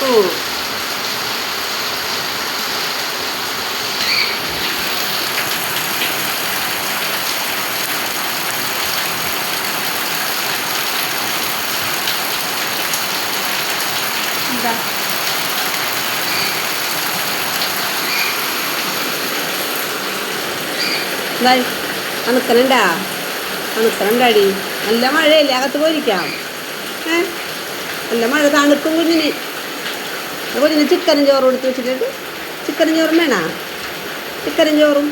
കൊക്കു എന്താ എന്തായി അണുക്കലുണ്ടാ അണുക്കലുണ്ടാടി നല്ല മഴയല്ലേ അകത്ത് പോയിരിക്കാം നല്ല മഴ തണുക്കും കുഞ്ഞിന് കുഞ്ഞിന് ചിക്കനും ചോറും എടുത്ത് വെച്ചിട്ടുണ്ട് ചിക്കനും ചോറും വേണ ചിക്കനും ചോറും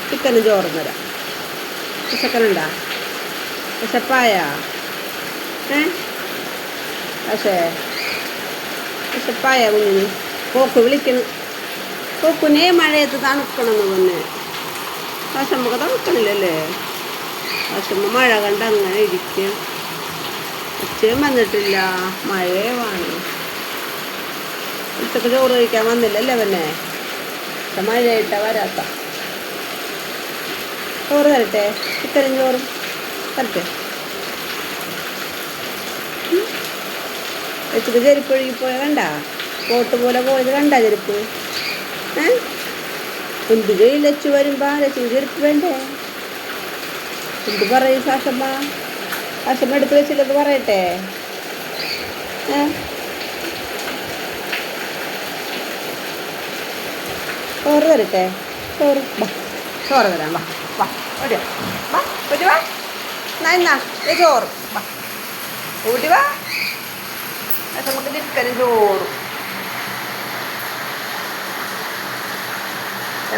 ചിക്കനും ചോറും തരാം വിശക്കനുണ്ടാ വിശപ്പായ പക്ഷേ വിശപ്പായ കുഞ്ഞിന് പോക്ക് വിളിക്കണം പോക്കുനെ മഴയത്ത് തണുക്കണമെന്ന് തന്നെ പക്ഷെ നമുക്ക് തണുക്കണില്ലല്ലേ പക്ഷെ മഴ കണ്ട് അങ്ങനെ ഇരിക്കും ഉച്ചയും വന്നിട്ടില്ല മഴയേ വേണം ഉച്ചക്ക് ചോറ് കഴിക്കാൻ വന്നില്ലല്ലേ പിന്നെ പക്ഷെ മഴയായിട്ടാ വരാത്ത ചോറ് തരട്ടെ ചിക്കനും ചോറും തരട്ടെ വെച്ചിട്ട് ചെരുപ്പ് ഒഴുകിപ്പോയ കണ്ട കോട്ട് പോലെ പോയത് കണ്ട ചെരുപ്പ് എന്ത് വെയിലച്ചു വരുമ്പോ ലച്ചു ചെരുപ്പ് വേണ്ടേ എന്ത് പറയും സാഷമ്മ സാഷമ്മ എടുത്ത് വെച്ചില്ലെന്ന് പറയട്ടെ ചോറ് തരട്ടെ ചോറ് ചോറ് തരാം വാ വാ ഒരു വാ ഒരു വാ എന്നാ ചോറ് വാ ഊട്ടി വാ നമുക്ക് ചിക്കനും ചോറും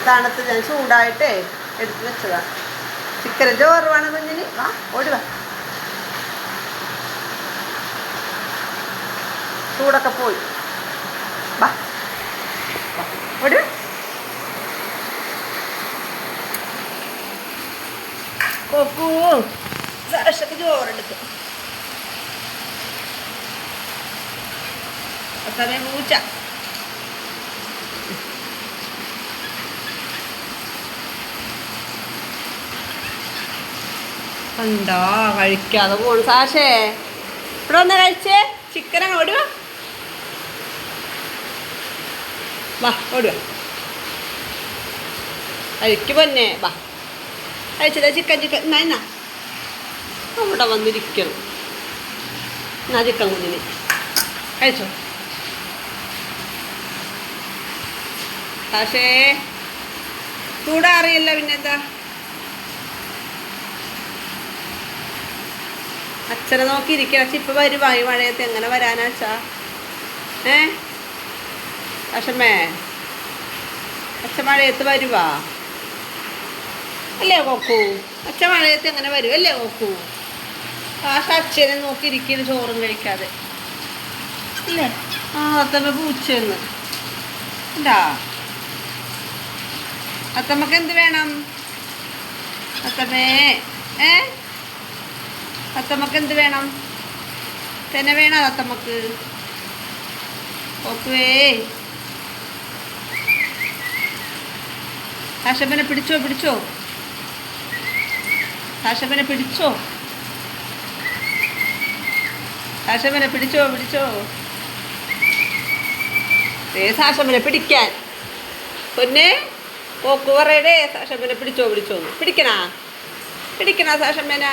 തണുത്ത് ഞാൻ ചൂടായിട്ടേ എടുത്ത് വെച്ചതാ ചിക്കനും ചോറ് വേണം കുഞ്ഞിന് വാ ഓടി വാ ചൂടൊക്കെ പോയി വാ ഓടി കൊക്കു സാക്ഷക്ക് ചോറെടുക്കും സമയം പൂച്ച കണ്ടോ കഴിക്കാതെ പോണു സാഷേ ഇവിടെ വന്ന് കഴിച്ചേ ചിക്കൻ അങ്ങ് ഓടുക വാ ഓടുക കഴിക്ക് പൊന്നെ വാ കഴിച്ചതാ ചിക്കൻ ചിക്കൻ എന്നാ അവിടെ വന്നിരിക്കണം എന്നാ ചിക്കൻ കുഞ്ഞിന് കഴിച്ചോ സാഷേ ചൂടാറിയല്ല പിന്നെന്താ അച്ഛനെ നോക്കിയിരിക്കുക പക്ഷെ ഇപ്പം വരുവാ ഈ മഴയത്ത് എങ്ങനെ വരാനാച്ചാ അച്ഛമ്മേ അച്ഛൻ മഴയത്ത് വരുവാ അല്ലേ കൊക്കു അച്ഛൻ മഴയത്ത് എങ്ങനെ വരും അല്ലേ കൊക്കു പക്ഷെ അച്ഛനെ നോക്കിയിരിക്കുന്നു ചോറും കഴിക്കാതെ അല്ലേ അത്തമ്മ പൂച്ചെന്ന് എന്താ അത്തമ്മക്ക് എന്ത് വേണം അത്തമ്മേ അത്തമ്മക്ക് എന്ത് വേണം തന്നെ വേണം അത്തമ്മക്ക് ഓക്കുവേ സാഷമ്മനെ പിടിച്ചോ പിടിച്ചോ സാഷമ്മനെ പിടിച്ചോ സാഷമ്മനെ പിടിച്ചോ പിടിച്ചോ സാഷമ്മനെ പിടിക്കാൻ പൊന്നെ ഓക്ക് പറയടേ സാഷമ്മനെ പിടിച്ചോ പിടിച്ചോന്ന് പിടിക്കണാ പിടിക്കണ സാഷമ്മന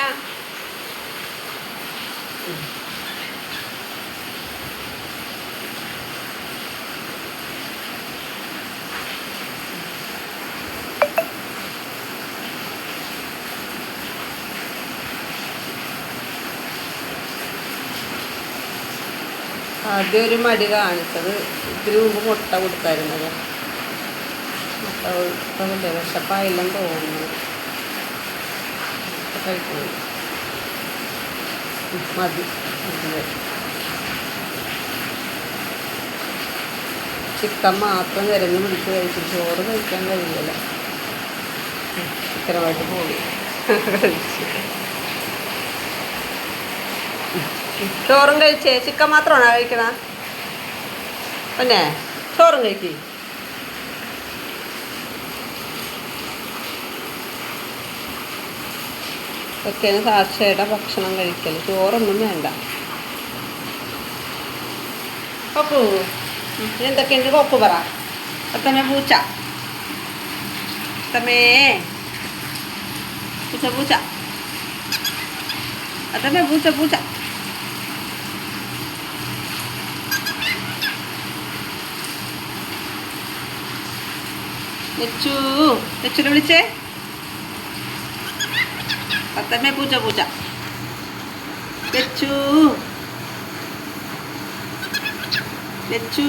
ആദ്യം ഒരു മടി കാണിച്ചത് ഇത്തിരി മുമ്പ് മുട്ട കൊടുത്തായിരുന്നത് മുട്ട കൊടുത്തതിൻ്റെ വിശപ്പായില്ലെന്ന് തോന്നുന്നു കഴിക്കണം മതി ചിക്കൻ മാത്രം തിരഞ്ഞു പിടിച്ച് കഴിച്ചു ചോറ് കഴിക്കാൻ കഴിയില്ല ചിക്കനുമായിട്ട് പോയി കഴിച്ചു ചോറും കഴിച്ചേ ചിക്കൻ മാത്രമാണോ കഴിക്കണ പിന്നെ ചോറും കഴിക്കേ ഒക്കെയാണ് സാക്ഷിയായിട്ട് ഭക്ഷണം കഴിക്കൽ ചോറൊന്നും വേണ്ട കൊക്കു എന്തൊക്കെയുണ്ട് കൊക്കു പറ. തത്തമ്മേ പൂച്ച, തത്തമ്മേ പൂച്ച പൂച്ച, തത്തമ്മേ പൂച്ച പൂച്ച. ലച്ചു, ലച്ചുനെ വിളിച്ചേ. തത്തമ്മേ പൂച്ച പൂച്ച. ലച്ചു, ലച്ചു.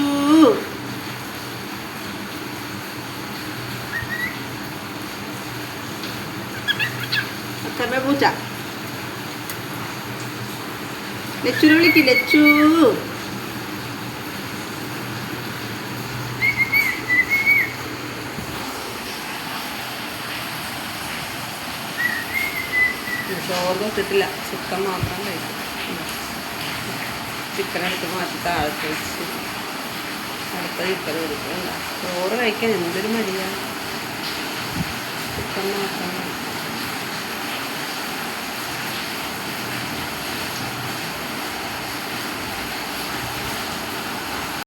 തത്തമ്മേ പൂച്ച. ലച്ചുനെ വിളിക്ക് ലച്ചു. ചോറ് ഇട്ടിട്ടില്ല, ചിക്കൻ മാത്രം കഴിക്കും. ചിക്കൻ എടുത്ത് മാറ്റി താഴത്ത് വെച്ച് അടുത്ത ചിക്കൻ കൊടുക്കണ്ട. ചോറ് കഴിക്കാൻ എന്തൊരു മടിയാണ്. ചിക്കൻ മാത്രം